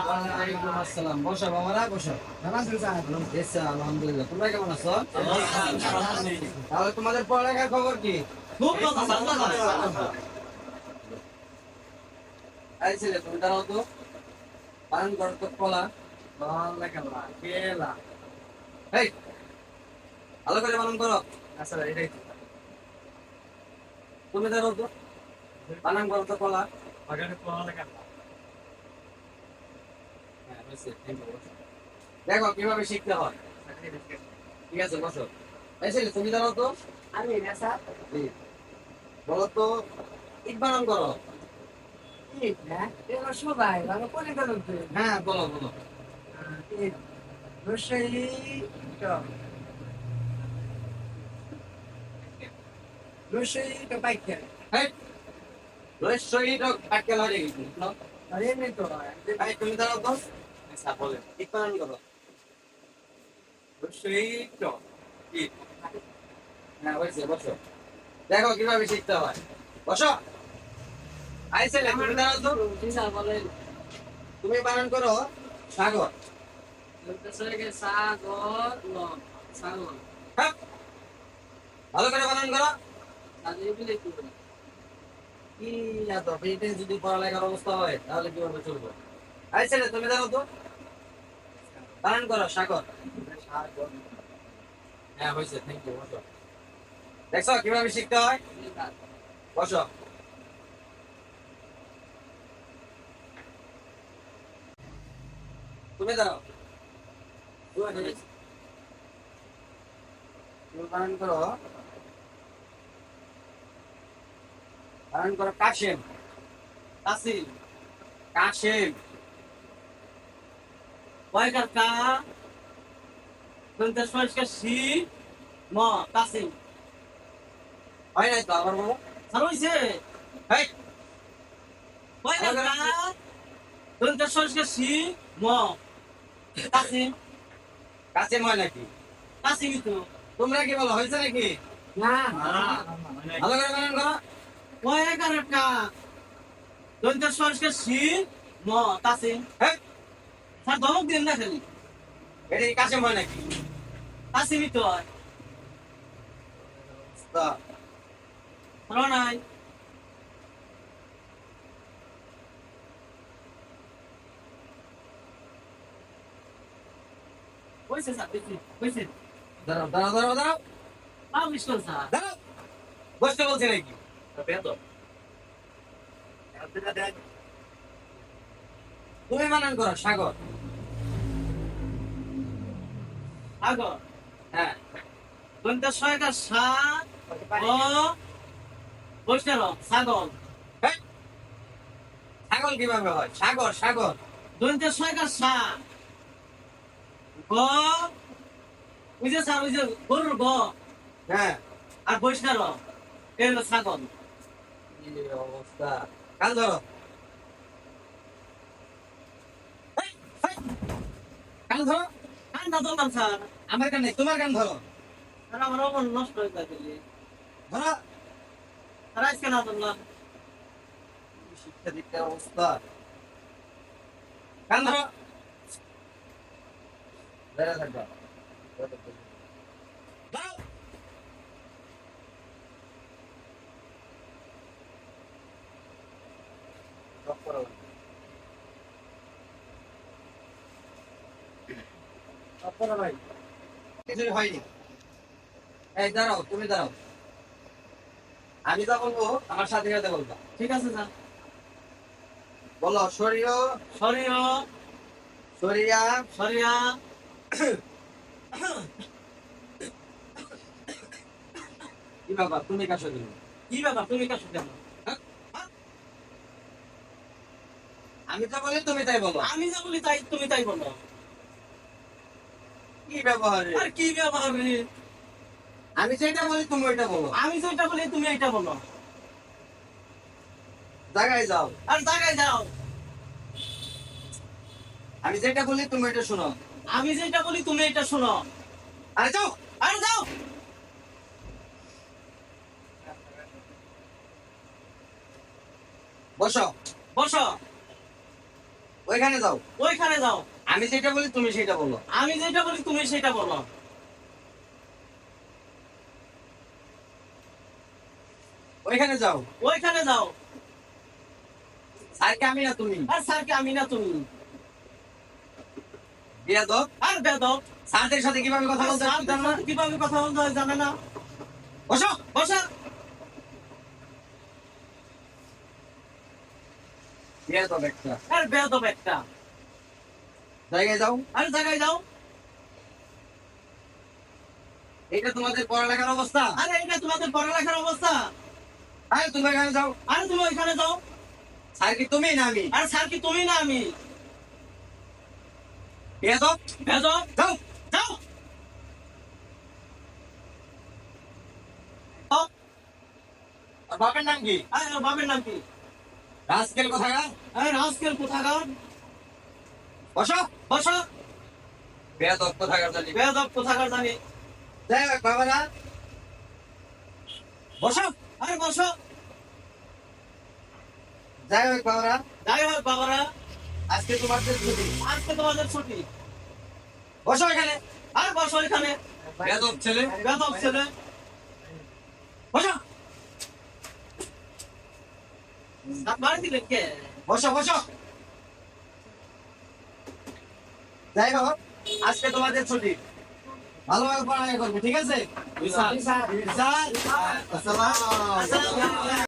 ওয়ালাইকুম আসসালাম। বসো বাবারা, বসো। আলহামদুলিল্লাহ। তোমরা কেমন আছো? তাহলে তোমাদের পড়ালেখার খবর কি? এই ছেলে, তুমি দাঁড়াও তো। বারণ করো তো, কলা। এই, ভালো করে বারণ করো। তুমি দাঁড়াও তো। বানান করো তো, কলা। হ্যাঁ, হয়েছে। দেখো কিভাবে শিখতে হয়। ঠিক আছে, বসো। এই ছেলে, তুমি দাঁড়াও তো। জি। বলো তো, ইট বানান করো। হ্যাঁ, বলো বলো। এই, রহস্যই তো আটকে লাগে কিন্তু, না? এই, তুমি দাঁড়াও তো। ইট বানান করো। ইট। হ্যাঁ, হয়েছে, বসো। দেখো কিভাবে শিখতে হয়। বসো। আই ছেলে, তুমি দাঁড়াও তো। তুমি বানান করো সাগর। হ্যাঁ, ভালো করে বানান করো। কি এত পেটে যদি পড়ালেখার অবস্থা হয় তাহলে কিভাবে চলবে? আই ছেলে, তুমি দাঁড়াও তো। বানান করো সাগর। হ্যাঁ, হয়েছে, থ্যাংক ইউ, বসো। দেখছো কিভাবে শিখতে হয়। বসো। তুমি দাঁড়াও। তুমি বানান করো কাশেম। কাসিম কাশেম। কয়কার কা দন্তের সরিষ্কার সি ম কাসিম হয় নাই তো, আবার বলো। স্যার হইছে হেই, কয়কার কা দন্তের সরিষ্কার সি ম কাসিম কাশেম হয় নাকি? কাসিমই তো তোমরা কি বলো, হয়েছে নাকি? ভালো করে বানান করো। কয়কার কা দন্তের সরিষ্কার সি ম কাসিম হেই, স্যার ধমক দিন না খালি এটা কি কাশেম হয় নাকি? কাসিমই তো তা, হলো নাই হইছে স্যার হইছে দাঁড়াও দাঁড়াও দাঁড়াও দাঁড়াও পাবলিশ করুন স্যার দাঁড়াও। বসতে বলছি নাকি? তুমি বানান করো সাগর। আগর হ্যাঁ, দন্তের সরিষ্কার সা ও বৈষ্ণব ছাগল হেই, ছাগল কিভাবে হয়? সাগর সাগর। দন্তের সরিষ্কার সা গ ওই যে স্যার ওই যে গরুর গ হ্যাঁ, আর বৈষ্ণব এই হলো ছাগল কি অবস্থা। কান ধরো। হেই, হেই, কান ধরো। ঠান্ডা দোকান স্যার আমার কান নেই, তোমার কান ধরো। স্যার আমার অমন নষ্ট হয়ে যায় দিলি ধরো। স্যার আজকে না ধরলাম কি শিক্ষা দীক্ষার অবস্থা। কান ধরো। বেড়া থাকবা। দাঁড়াও। সব করা লাগবে। আপনারা ভাই কিছুই হয়নি। এই দাঁড়াও, তুমি দাঁড়াও। আমি যা বলবো আমার সাথে সাথে বলবা। ঠিক আছে স্যার বলো সরিয়। সরিয় সরিয়া। সরিয়া কি বাবা, তুমি কাছে দিল? কি ব্যাপার তুমি কাজ কেন আমি তো বলি তুমি তাই বলো। আমি যা বলি তাই তুমি তাই বলো কি ব্যবহার রে? আর কি ব্যাপার রে? আমি যেটা বলি তুমি ওইটা বলো। আমি যেটা বলি তুমি এইটা বলো জায়গায় যাও। আর জায়গায় যাও আমি যেটা বলি তুমি ওইটা শোনো। আমি যেটা বলি তুমি এটা শোনো আরে যাও। আর যাও বসো। বসো ওইখানে যাও। ওইখানে যাও। আমি যেটা বলি তুমি সেটা বলো। আমি যেটা বলি তুমি সেটা বলো। ওইখানে যাও। ওইখানে যাও। স্যারকে আমি না তুমি। আর স্যারকে আমি না তুমি। বিয়াদব। আর বেদব। স্যারদের সাথে কিভাবে কথা বলতে হয় তুমি জানো না? কিভাবে কথা বলতে হয় জানে না। বসো। বসা। বিয়াদব একটা। আর বেদব একটা। জায়গায় যাও। আর জায়গায় যাও। এটা তোমাদের পড়ালেখার অবস্থা। আরে এটা তোমাদের পড়ালেখার অবস্থা। আরে তুমি এখানে যাও। আরে তুমি ওইখানে যাও। স্যার কি তুমি না আমি? আর স্যার কি তুমি না আমি? বিয়াদব। বেদব। যাও। যাও। আর বাপের নাম কি? আর বাবার নাম কি? রাজকেল কোথাকার? আর রাজকেল কোথাকার? বসো। বসা। বিয়াদব কোথাকার জানি। বেদব কোথাকার জানি। যাই হোক বাবারা, বসো। আরে বসো। যাই হোক বাবারা, যাই হোক বাবারা, আজকে তোমাদের ছুটি। আজকে তোমাদের ছুটি। বসো এখানে। আর বসো এখানে। বেয়াদব ছেলে। বেদব ছেলে। বসো। বাড়ি দিলেন কে? বসো বসো। যাই হোক, আজকে তোমাদের ছুটি। ভালোভাবে পড়ালেখা করবে, ঠিক আছে? স্যার। স্যার, আসসালাম।